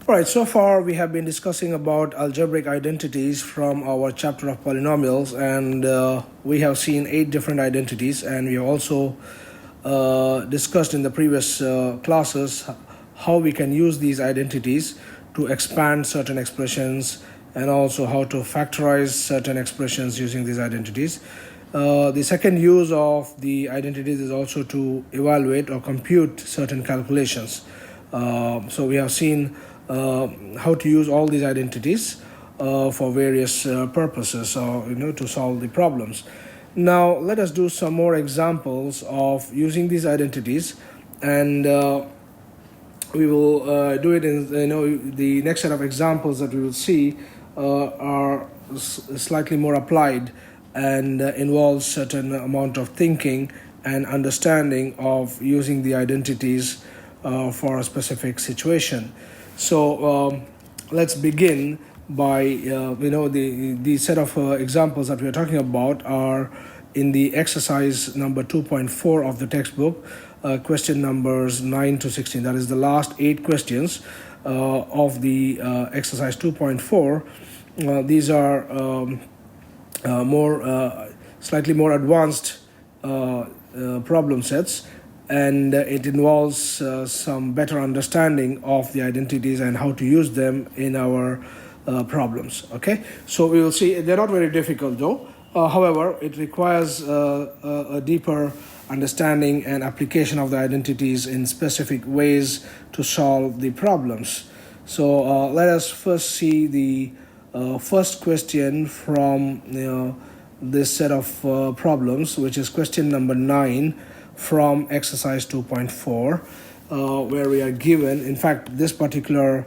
All right, so far we have been discussing about algebraic identities from our chapter of polynomials, and we have seen 8 different identities, and we have also discussed in the previous classes how we can use these identities to expand certain expressions and also how to factorize certain expressions using these identities. The second use of the identities is also to evaluate or compute certain calculations. So we have seen how to use all these identities for various purposes, to solve the problems. Now let us do some more examples of using these identities, and we will do it in the next set of examples that we will see are slightly more applied and involves certain amount of thinking and understanding of using the identities for a specific situation. So let's begin by the set of examples that we are talking about are in the exercise number 2.4 of the textbook, question numbers 9 to 16. That is the last 8 questions of the exercise 2.4. These are slightly more advanced problem sets, and it involves some better understanding of the identities and how to use them in our problems. Okay, so we will see they're not very difficult though. However, it requires a deeper understanding and application of the identities in specific ways to solve the problems. So let us first see the first question from this set of problems, which is question number 9 from exercise 2.4, where we are given, in fact, this particular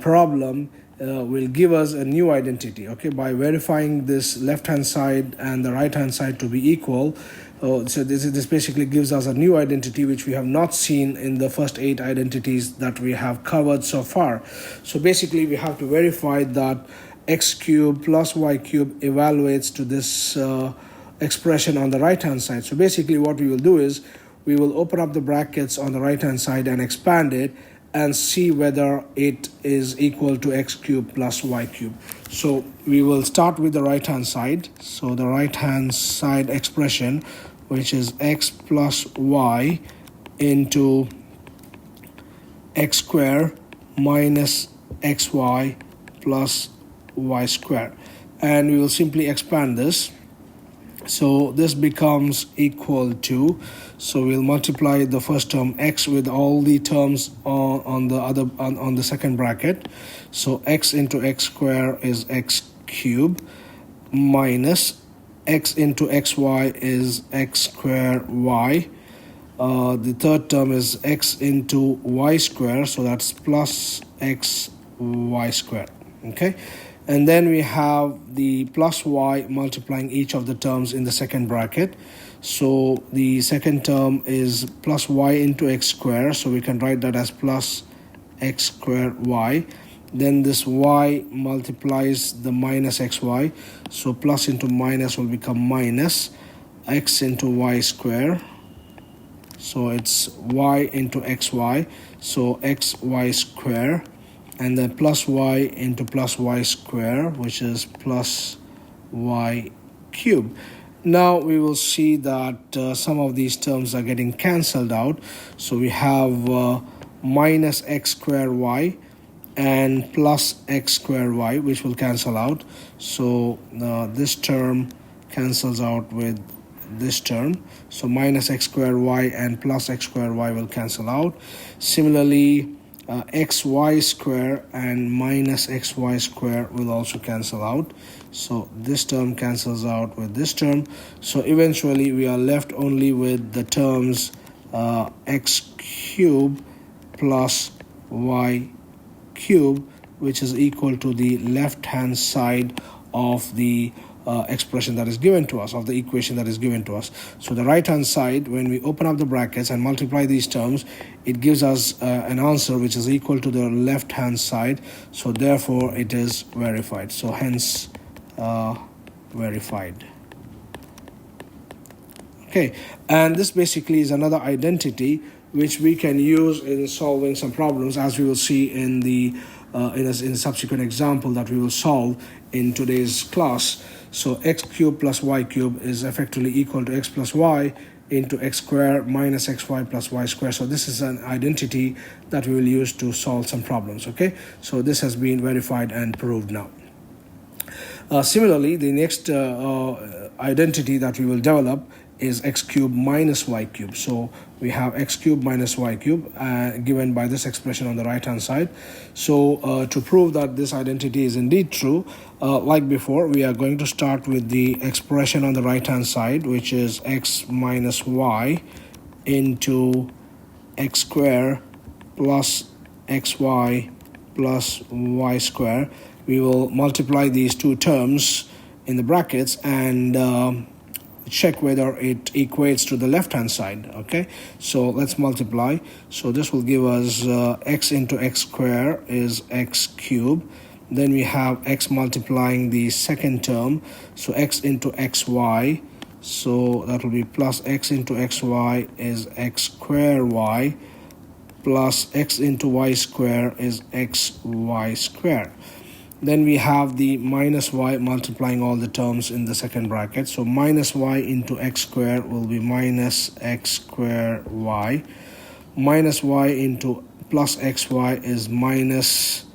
problem will give us a new identity, okay, by verifying this left-hand side and the right-hand side to be equal. So this basically gives us a new identity which we have not seen in the first 8 identities that we have covered so far. So basically we have to verify that x cubed plus y cubed evaluates to this expression on the right hand side. So basically what we will do is we will open up the brackets on the right hand side and expand it and see whether it is equal to x cubed plus y cubed. So we will start with the right hand side. So the right hand side expression, which is x plus y into x square minus xy plus y square, and we will simply expand this. So this becomes equal to, so we'll multiply the first term x with all the terms on the second bracket. So x into x square is x cubed minus x into xy is x square y. The third term is x into y square, so that's plus x y square. Okay, and then we have the plus y multiplying each of the terms in the second bracket. So the second term is plus y into x square, so we can write that as plus x square y. Then this y multiplies the minus xy, so plus into minus will become minus x into y square. So it's y into xy, so xy square, and then plus y into plus y square, which is plus y cubed. Now we will see that some of these terms are getting cancelled out. So we have minus x square y and plus x square y, which will cancel out. So this term cancels out with this term. So minus x square y and plus x square y will cancel out. Similarly, xy square and minus xy square will also cancel out. So this term cancels out with this term. So eventually we are left only with the terms x cubed plus y cubed, which is equal to the left hand side of the expression that is given to us, of the equation that is given to us. So the right hand side, when we open up the brackets and multiply these terms, it gives us an answer which is equal to the left hand side. So therefore it is verified. So hence verified. Okay, and this basically is another identity which we can use in solving some problems, as we will see in the in a subsequent example that we will solve in today's class. So x cubed plus y cubed is effectively equal to x plus y into x squared minus xy plus y squared. So this is an identity that we will use to solve some problems. Okay, so this has been verified and proved now. Similarly, the next identity that we will develop is x cubed minus y cubed. So we have x cubed minus y cubed given by this expression on the right hand side. So to prove that this identity is indeed true, like before, we are going to start with the expression on the right hand side, which is x minus y into x squared plus xy plus y squared. We will multiply these two terms in the brackets and check whether it equates to the left hand side. Okay, so let's multiply. So this will give us x into x squared is x cubed. Then we have x multiplying the second term, so x into xy, so that will be plus x into xy is x squared y, plus x into y squared is xy squared. Then we have the minus y multiplying all the terms in the second bracket. So minus y into x squared will be minus x squared y. Minus y into plus xy is minus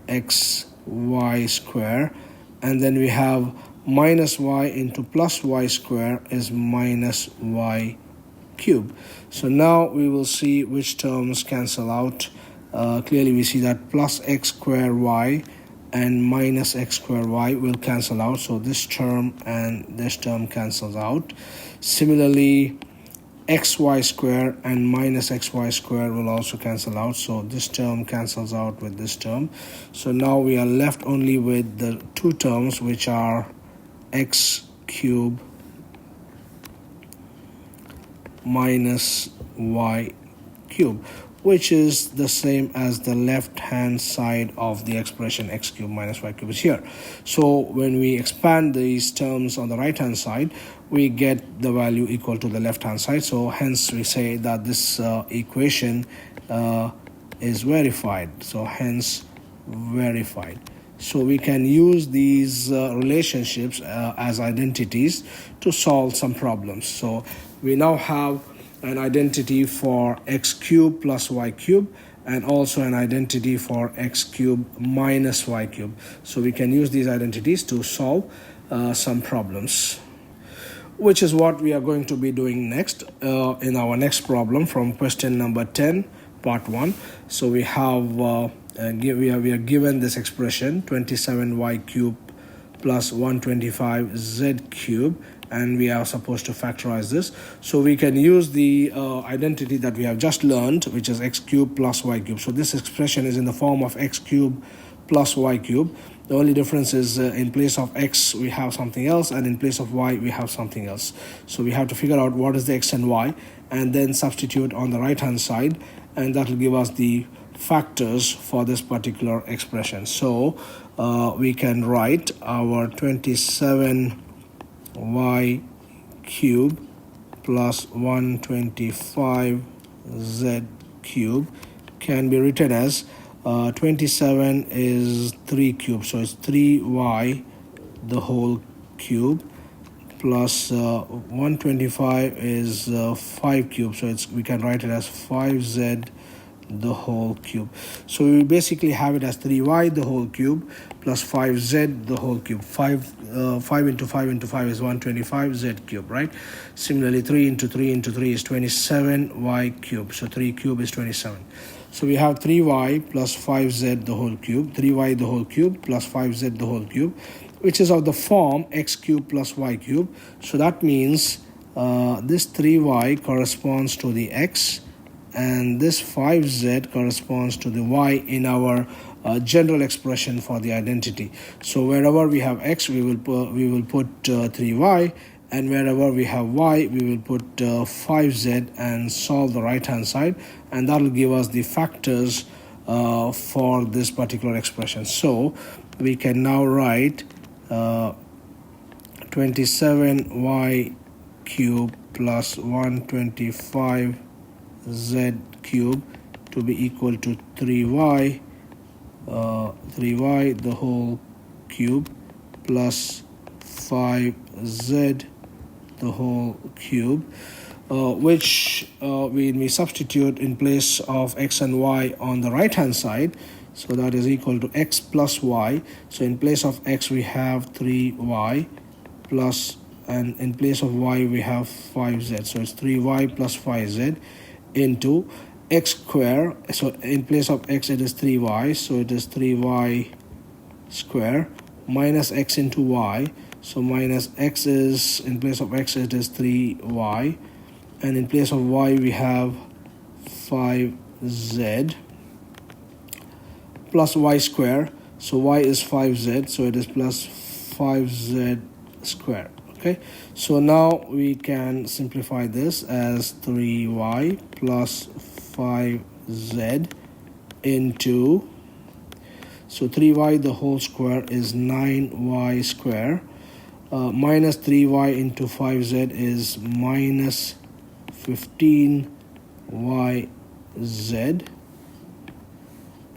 xy squared. And then we have minus y into plus y squared is minus y cubed. So now we will see which terms cancel out. Clearly we see that plus x squared y and minus x squared y will cancel out, so this term and this term cancels out. Similarly, xy squared and minus xy squared will also cancel out, so this term cancels out with this term. So now we are left only with the two terms, which are x cubed minus y cubed, which is the same as the left hand side of the expression x cubed minus y cubed is here. So when we expand these terms on the right hand side, we get the value equal to the left hand side. So hence we say that this equation is verified. So hence verified. So we can use these relationships as identities to solve some problems. So we now have an identity for x cubed plus y cubed and also an identity for x cubed minus y cubed. So we can use these identities to solve some problems, which is what we are going to be doing next in our next problem from question number 10, part 1. So we have we are given this expression 27y cubed plus 125z cubed, and we are supposed to factorize this. So we can use the identity that we have just learned, which is x cubed plus y cubed. So this expression is in the form of x cubed plus y cubed. The only difference is in place of x we have something else, and in place of y we have something else. So we have to figure out what is the x and y and then substitute on the right hand side, and that will give us the factors for this particular expression. So we can write our 27y cubed plus 125z cubed can be written as 27 is 3 cubed, so it's 3y the whole cube, plus 125 is 5 cubed, so we can write it as 5z the whole cube. So we basically have it as 3y the whole cube plus 5z the whole cube. 5 into 5 into 5 is 125z cube, right? Similarly, 3 into 3 into 3 is 27y cube. So 3 cube is 27. So we have 3y plus 5z the whole cube, 3y the whole cube plus 5z the whole cube, which is of the form x cube plus y cube. So that means this 3y corresponds to the x, and this 5z corresponds to the y in our general expression for the identity. So wherever we have x, we will put 3y, and wherever we have y, we will put 5z and solve the right hand side, and that will give us the factors for this particular expression. So we can now write 27y cubed plus 125z cubed to be equal to 3y 3y the whole cube plus 5z the whole cube, which when we substitute in place of x and y on the right hand side, so that is equal to x plus y. So in place of x we have 3y plus, and in place of y we have 5z, so it's 3y plus 5z into x square. So in place of x it is 3y, so it is 3y square minus x into y. So minus x is, in place of x it is 3y, and in place of y we have 5z plus y square. So y is 5z, so it is plus 5z square. Okay, so now we can simplify this as 3y plus 5z into, so 3y the whole square is 9y square, minus 3y into 5z is minus 15yz,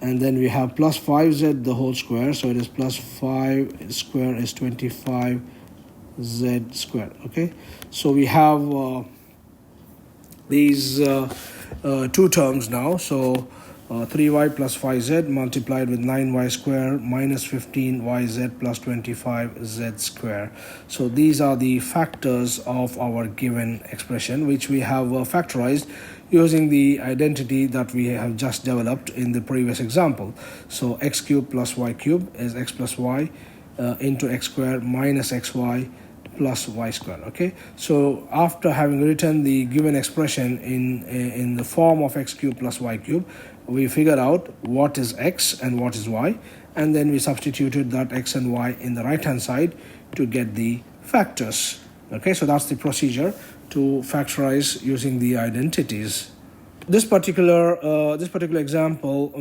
and then we have plus 5z the whole square, so it is plus 5 square is 25z square. Okay, so we have these two terms now. So 3y plus 5z multiplied with 9y square minus 15yz plus 25z square. So these are the factors of our given expression, which we have factorized using the identity that we have just developed in the previous example. So x cubed plus y cubed is x plus y into x squared minus xy plus y squared. Okay, so after having written the given expression in the form of x cubed plus y cubed, we figured out what is x and what is y, and then we substituted that x and y in the right hand side to get the factors. Okay, so that's the procedure to factorize using the identities. This particular example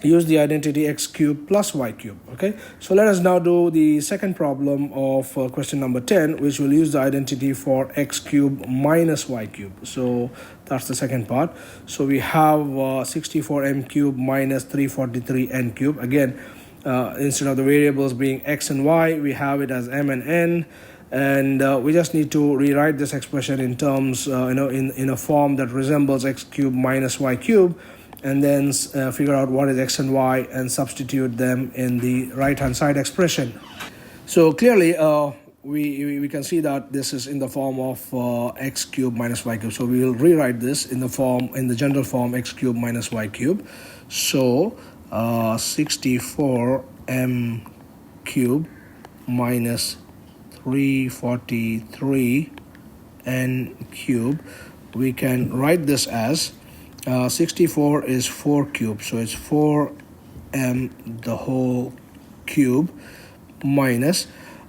use the identity x cubed plus y cubed. Okay, so let us now do the second problem of question number 10, which will use the identity for x cubed minus y cubed. So that's the second part. So we have 64m cubed minus 343n cubed. Again, instead of the variables being x and y, we have it as m and n, and we just need to rewrite this expression in terms in a form that resembles x cubed minus y cubed, and then figure out what is x and y and substitute them in the right hand side expression. So clearly we can see that this is in the form of x cubed minus y cubed. So we will rewrite this in the general form x cubed minus y cubed. So 64m cubed minus 343n cubed, we can write this as 64 is 4 cubed, so it's 4m the whole cube minus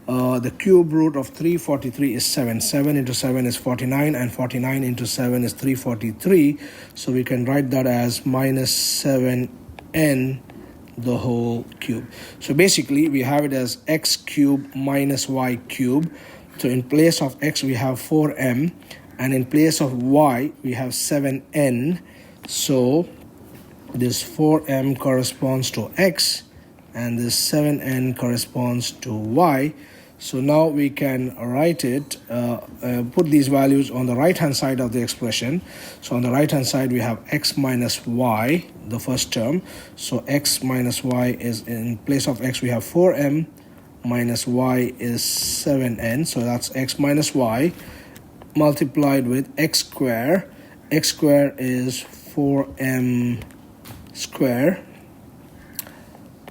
the cube root of 343 is 7. 7 into 7 is 49, and 49 into 7 is 343. So we can write that as minus 7n the whole cube. So basically we have it as x cubed minus y cubed. So in place of x we have 4m, and in place of y we have 7n. So this 4m corresponds to x and this 7n corresponds to y. So now we can write it, put these values on the right hand side of the expression. So on the right hand side we have x minus y, the first term. So x minus y is, in place of x we have 4m, minus y is 7n. So that's x minus y multiplied with x square. X square is 4m square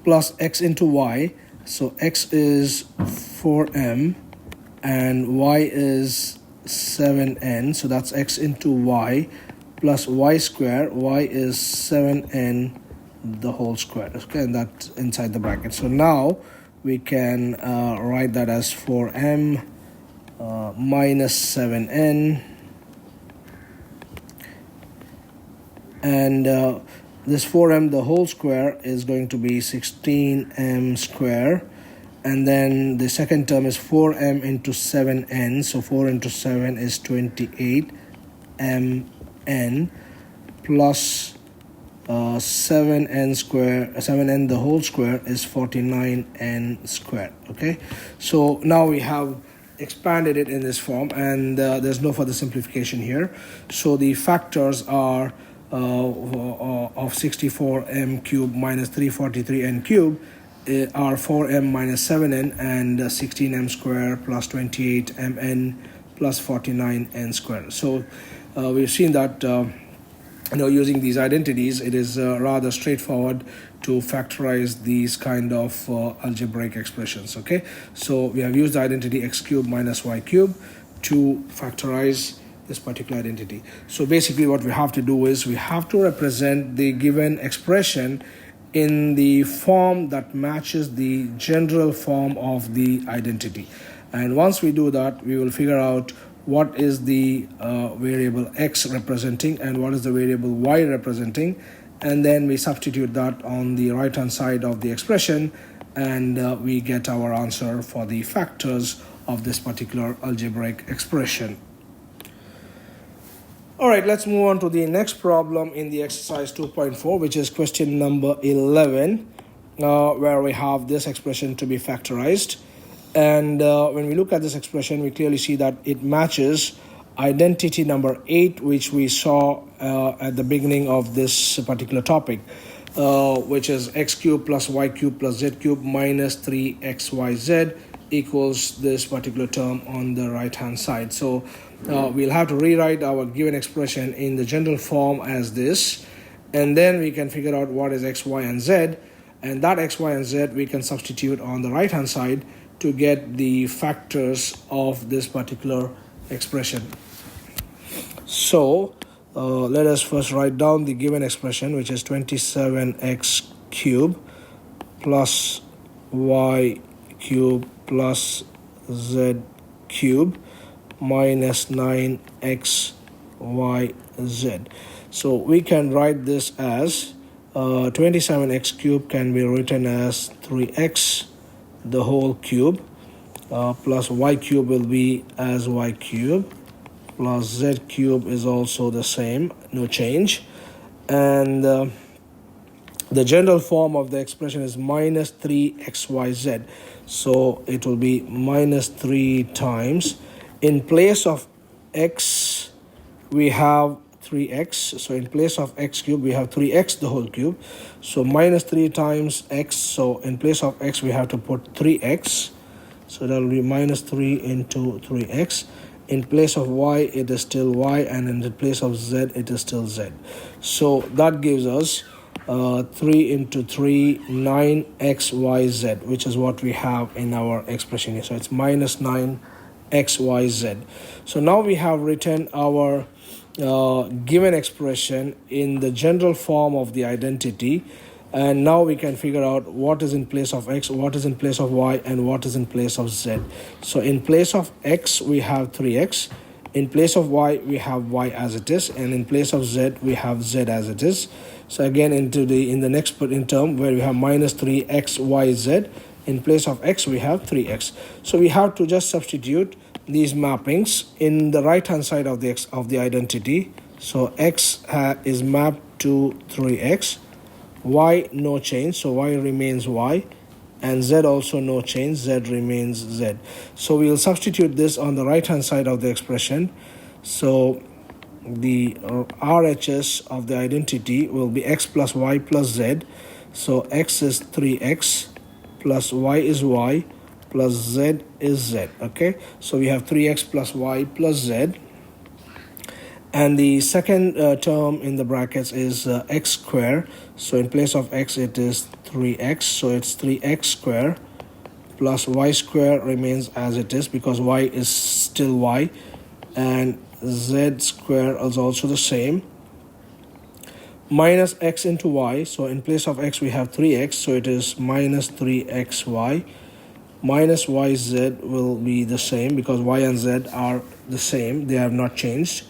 plus x into y. So x is 4m and y is 7n. So that's x into y plus y square. Y is 7n the whole square. Okay, and that's inside the bracket. So now we can write that as 4m minus 7n. And this 4m the whole square is going to be 16m square, and then the second term is 4m into 7n, so 4 into 7 is 28mn plus 7n square, 7n the whole square is 49n squared. Okay, so now we have expanded it in this form, and there's no further simplification here. So the factors are of 64m cubed minus 343n cubed are 4m minus 7n and 16m square plus 28mn plus 49n square. So we've seen that using these identities, it is rather straightforward to factorize these kind of algebraic expressions. Okay, so we have used the identity x cubed minus y cubed to factorize this particular identity. So basically what we have to do is we have to represent the given expression in the form that matches the general form of the identity. And once we do that, we will figure out what is the variable x representing and what is the variable y representing, and then we substitute that on the right hand side of the expression, and we get our answer for the factors of this particular algebraic expression. All right, let's move on to the next problem in the exercise 2.4, which is question number 11, where we have this expression to be factorized. And when we look at this expression, we clearly see that it matches identity number 8, which we saw at the beginning of this particular topic, which is x cubed plus y cubed plus z cubed minus 3xyz equals this particular term on the right hand side. So we'll have to rewrite our given expression in the general form as this, and then we can figure out what is x, y, and z, and that x, y, and z we can substitute on the right hand side to get the factors of this particular expression. So let us first write down the given expression, which is 27x cubed plus y cubed plus z cubed minus 9xyz. So we can write this as 27x cubed can be written as 3x the whole cube, plus y cube will be as y cube, plus z cube is also the same, no change, and the general form of the expression is minus 3xyz, so it will be minus 3 times, in place of x we have 3x, so in place of x cube we have 3x the whole cube, so minus 3 times x, so in place of x we have to put 3x, so that will be minus 3 into 3x. In place of y it is still y, and in the place of z it is still z. So that gives us 3 into 3, 9xyz, which is what we have in our expression here. So it's minus 9xyz. So now we have written our given expression in the general form of the identity, and now we can figure out what is in place of x, what is in place of y, and what is in place of z. So in place of x we have 3x, in place of y we have y as it is, and in place of z we have z as it is. So again in the next term where we have minus 3xyz, in place of x we have 3x. So we have to just substitute these mappings in the right hand side of the identity. So x is mapped to 3x, y no change, so y remains y, and z also no change, z remains z. So we will substitute this on the right hand side of the expression. So the RHS of the identity will be x plus y plus z. So x is 3x plus y is y plus z is z. Okay, so we have 3x plus y plus z, and the second term in the brackets is x square. So in place of x it is 3x, so it's 3x square plus y square remains as it is because y is still y, and z square is also the same, minus x into y. So in place of x we have 3x, so it is minus 3xy, minus yz will be the same because y and z are the same, they have not changed,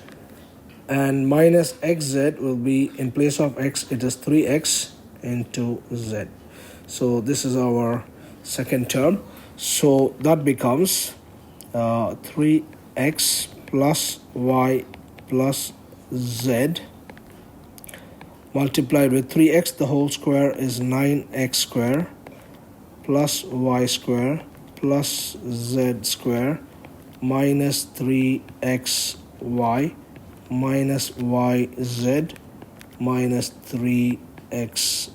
and minus xz will be, in place of x it is 3x into z. So this is our second term, so that becomes 3x plus y plus z multiplied with 3x the whole square is 9x square plus y square plus z square minus 3xy minus yz minus 3xz.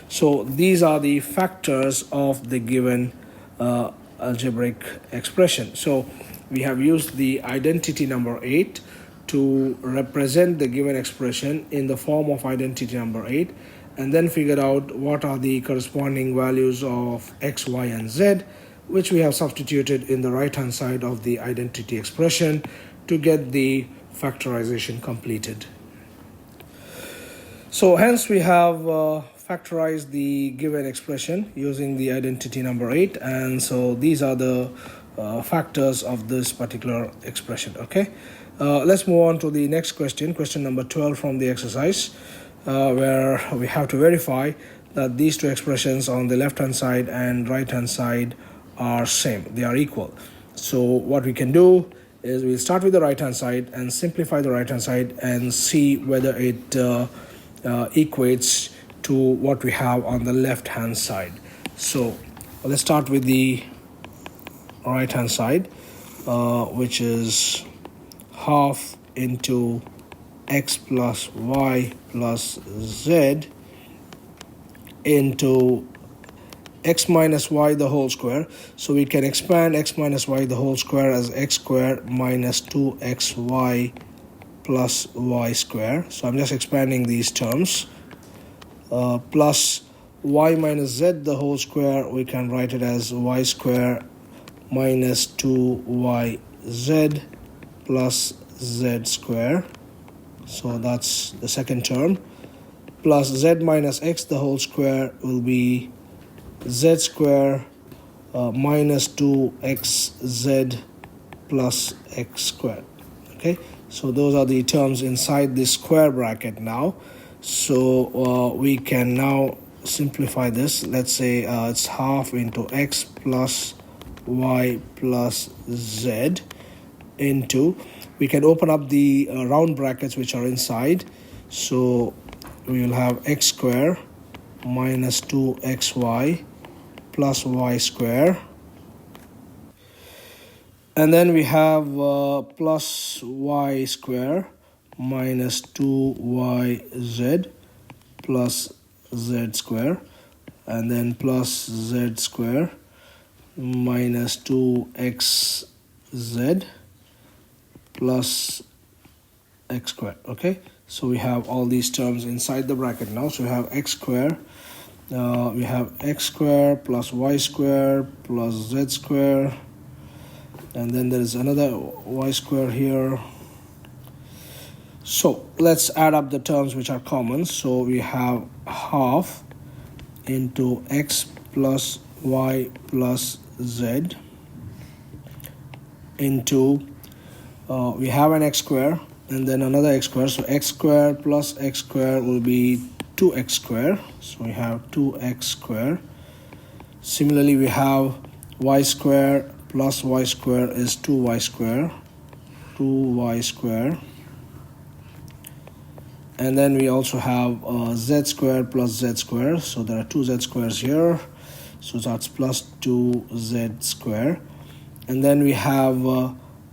So these are the factors of the given algebraic expression. So we have used the identity number 8 to represent the given expression in the form of identity number 8, and then figured out what are the corresponding values of x, y, and z, which we have substituted in the right hand side of the identity expression to get the factorization completed. So hence we have factorized the given expression using the identity number 8, and so these are the factors of this particular expression. Okay, let's move on to the next question, question number 12 from the exercise, where we have to verify that these two expressions on the left hand side and right hand side are same, they are equal. So what we can do is we'll start with the right hand side and simplify the right hand side and see whether it equates to what we have on the left hand side. So let's start with the right hand side, which is half into x plus y plus z into x minus y the whole square. So we can expand x minus y the whole square as x squared minus 2xy plus y square. So I'm just expanding these terms. Plus y minus z the whole square, we can write it as y square minus 2yz plus z square. So that's the second term. Plus z minus x the whole square will be z square minus 2xz plus x squared. Okay, so those are the terms inside this square bracket now. So we can now simplify this. Let's say it's half into x plus y plus z into, we can open up the round brackets which are inside. So we will have x square minus 2xy plus y square, and then we have plus y square minus 2yz plus z square, and then plus z square minus 2xz plus x squared. Okay, so we have all these terms inside the bracket now. So we have x square, we have x square plus y square plus z square, and then there is another y square here. So let's add up the terms which are common. So we have half into x plus y plus z into, we have an x square and then another x square. So x square plus x square will be 2x square. So we have 2x square. Similarly, we have y square plus y square is 2y square, 2y square. And then we also have z square plus z square. So there are two z squares here. So that's plus 2z square. And then we have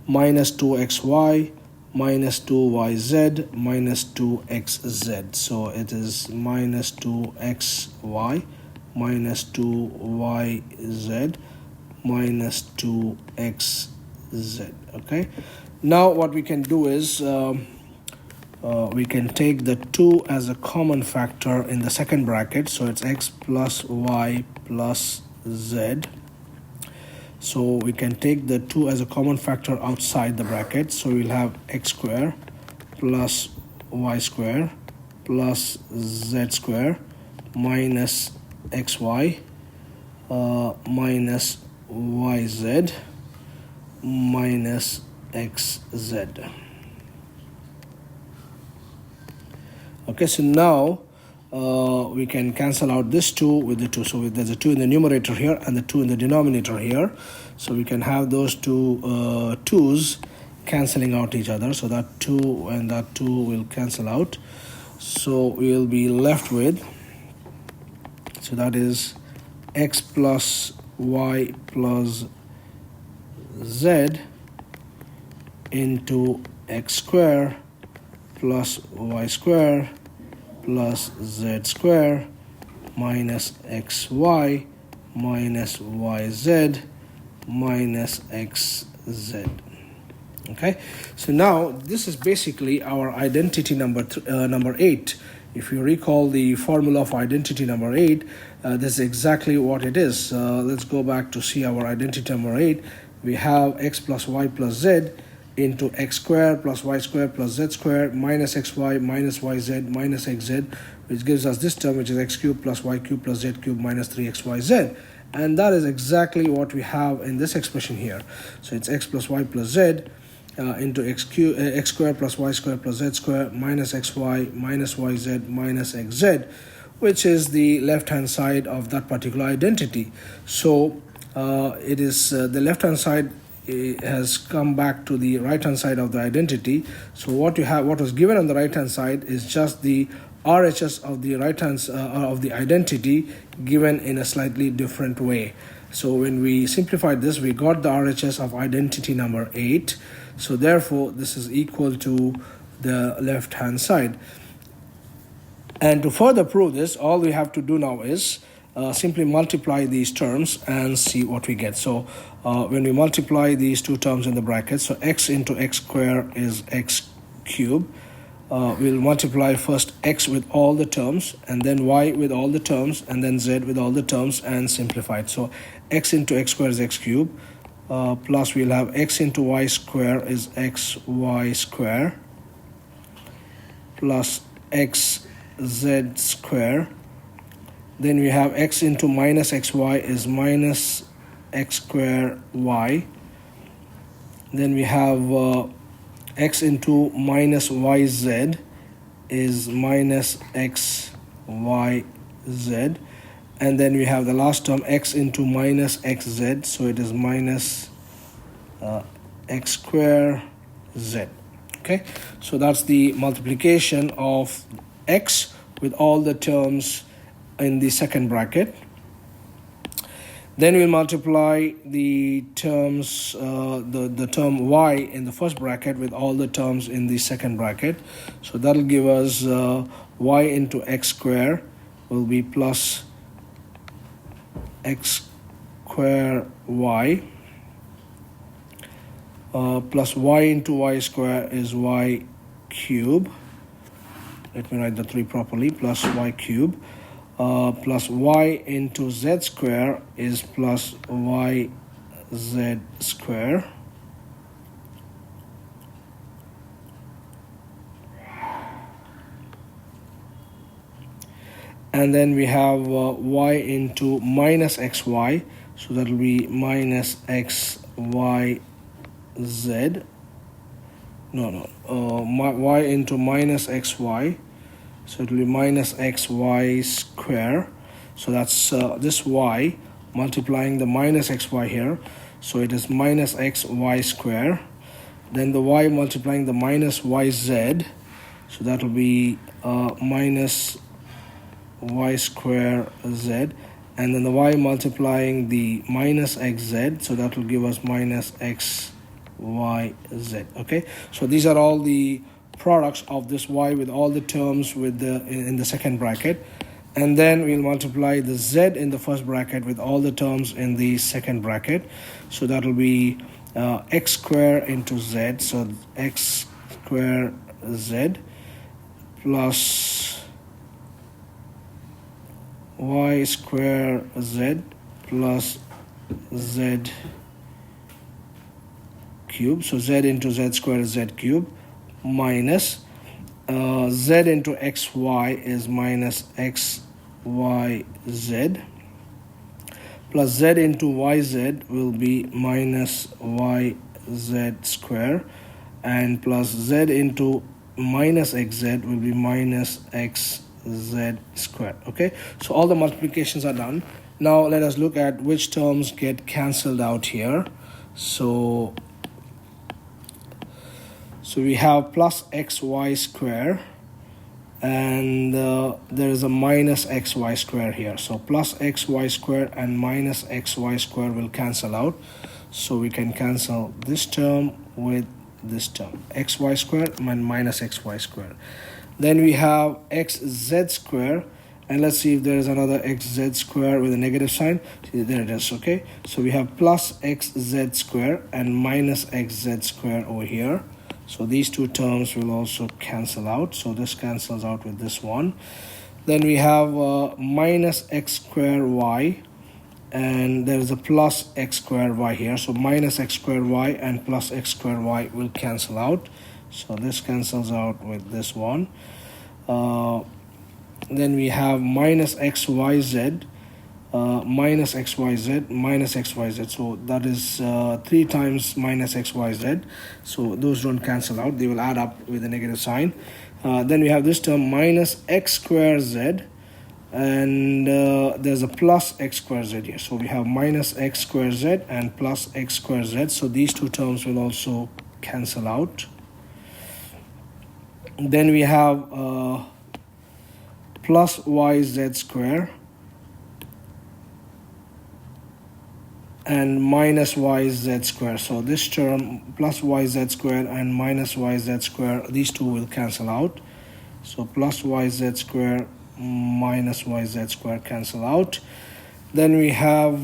minus 2xy minus 2yz minus 2xz. So it is minus 2xy minus 2yz minus 2xz. Okay. Now what we can do is we can take the 2 as a common factor in the second bracket. So it's x plus y plus z. So we can take the 2 as a common factor outside the bracket. So we'll have x square plus y square plus z square minus xy minus yz minus xz. Okay, so now we can cancel out this 2 with the 2. So there's a 2 in the numerator here and the 2 in the denominator here. So we can have those two 2's cancelling out each other. So that 2 and that 2 will cancel out. So we'll be left with, so that is x plus y plus z into x square plus y square plus z square minus xy minus yz minus xz. Okay, so now this is basically our identity number 8. If you recall the formula for identity number 8, this is exactly what it is. Let's go back to see our identity number 8. We have x plus y plus z into x square plus y square plus z square minus xy minus yz minus xz, which gives us this term, which is x cubed plus y cubed plus z cubed minus 3xyz. And that is exactly what we have in this expression here. So it's x plus y plus z into x square plus y square plus z square minus xy minus yz minus xz, which is the left hand side of that particular identity. So it is the left hand side has come back to the right hand side of the identity. So what was given on the right hand side is just the RHS of the right hand of the identity given in a slightly different way. So when we simplified this, we got the RHS of identity number 8. So therefore this is equal to the left hand side. And to further prove this, all we have to do now is simply multiply these terms and see what we get. So when we multiply these two terms in the brackets, so x into x square is x cubed. We'll multiply first x with all the terms, and then y with all the terms, and then z with all the terms, and simplify it. So x into x square is x cubed, plus we'll have x into y square is xy square, plus xz square. Then we have x into minus xy is minus x square y. Then we have x into minus yz is minus x y z. And then we have the last term x into minus xz, so it is minus x square z. Okay, so that's the multiplication of x with all the terms in the second bracket. Then we'll multiply the terms, the term y in the first bracket with all the terms in the second bracket. So that'll give us y into x square will be plus x square y, plus y into y square is y cube. Let me write the 3 properly, plus y cube. Plus y into z square is plus y z square. And then we have y into minus xy, so that will be minus xy z. Y into minus xy, so it will be minus xy square. So that's this y multiplying the minus xy here, so it is minus xy square. Then the y multiplying the minus yz, so that will be minus y square z. And then the y multiplying the minus xz, so that will give us minus xyz. Okay, so these are all the products of this y with all the terms with in the second bracket. And then we'll multiply the z in the first bracket with all the terms in the second bracket. So that will be x square into z, so x square z, plus y square z plus z cube. So z into z square is z cube, minus z into xy is minus xyz, plus z into yz will be minus yz square, and plus z into minus xz will be minus xz square. Okay, so all the multiplications are done. Now let us look at which terms get cancelled out here. So we have plus xy square, and there is a minus xy square here. So plus xy square and minus xy square will cancel out. So we can cancel this term with this term, xy square and minus xy square. Then we have xz square, and let's see if there is another xz square with a negative sign. See, there it is. Okay, so we have plus xz square and minus xz square over here. So these two terms will also cancel out. So this cancels out with this one. Then we have minus x square y, and there is a plus x square y here. So minus x square y and plus x square y will cancel out. So this cancels out with this one. Then we have minus xyz, minus xyz, minus xyz. So that is 3 times minus xyz. So those don't cancel out. They will add up with a negative sign. Then we have this term minus x square z, and there's a plus x square z here. So we have minus x square z and plus x square z. So these two terms will also cancel out. Then we have plus yz square and minus yz square. So this term plus yz square and minus yz square, these two will cancel out. So plus yz square minus yz square cancel out. Then we have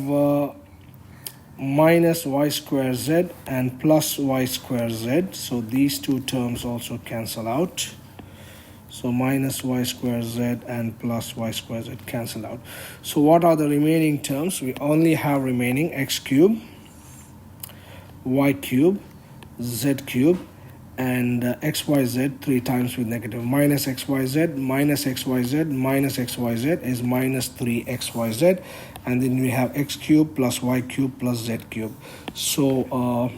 minus y square z and plus y square z. So these two terms also cancel out. So minus y square z and plus y square z cancel out. So what are the remaining terms? We only have remaining x cube, y cube, z cube, and xyz 3 times with negative. Minus xyz, minus xyz, minus xyz is minus 3xyz. And then we have x cube plus y cube plus z cube. So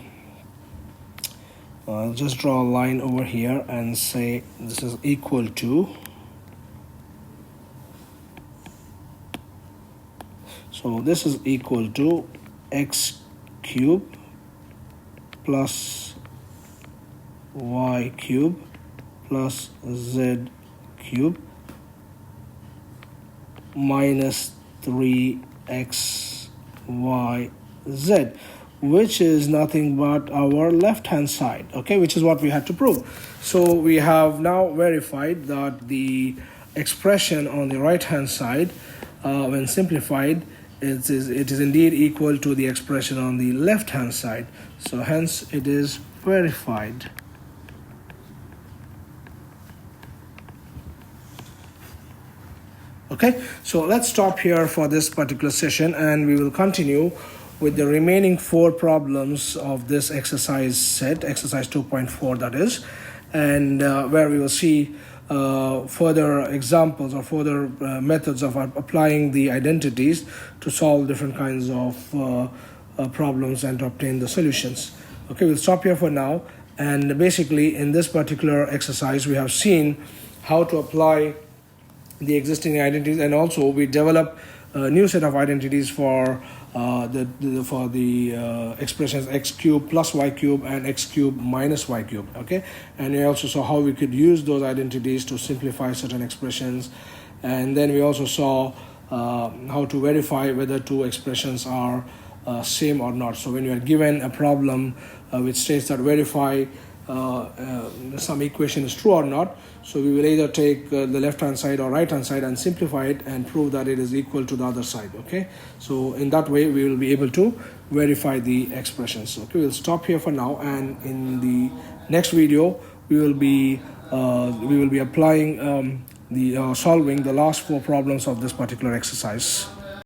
I'll just draw a line over here and say this is equal to, so this is equal to x cube plus y cube plus z cube minus 3xyz, which is nothing but our left hand side, okay, which is what we had to prove. So we have now verified that the expression on the right hand side, when simplified, it is indeed equal to the expression on the left hand side. So hence it is verified. Okay, so let's stop here for this particular session, and we will continue with the remaining 4 problems of this exercise set, exercise 2.4 that is, and where we will see further examples or further methods of applying the identities to solve different kinds of problems and to obtain the solutions. Okay, we'll stop here for now, and basically in this particular exercise we have seen how to apply the existing identities, and also we develop a new set of identities for the expressions x cube plus y cube and x cube minus y cube. Okay, and we also saw how we could use those identities to simplify certain expressions, and then we also saw how to verify whether two expressions are same or not. So when you are given a problem which states that verify some equation is true or not, so we will either take the left hand side or right hand side and simplify it and prove that it is equal to the other side. Okay, so in that way we will be able to verify the expressions. Okay, we'll stop here for now, and in the next video we will be applying solving the last 4 problems of this particular exercise.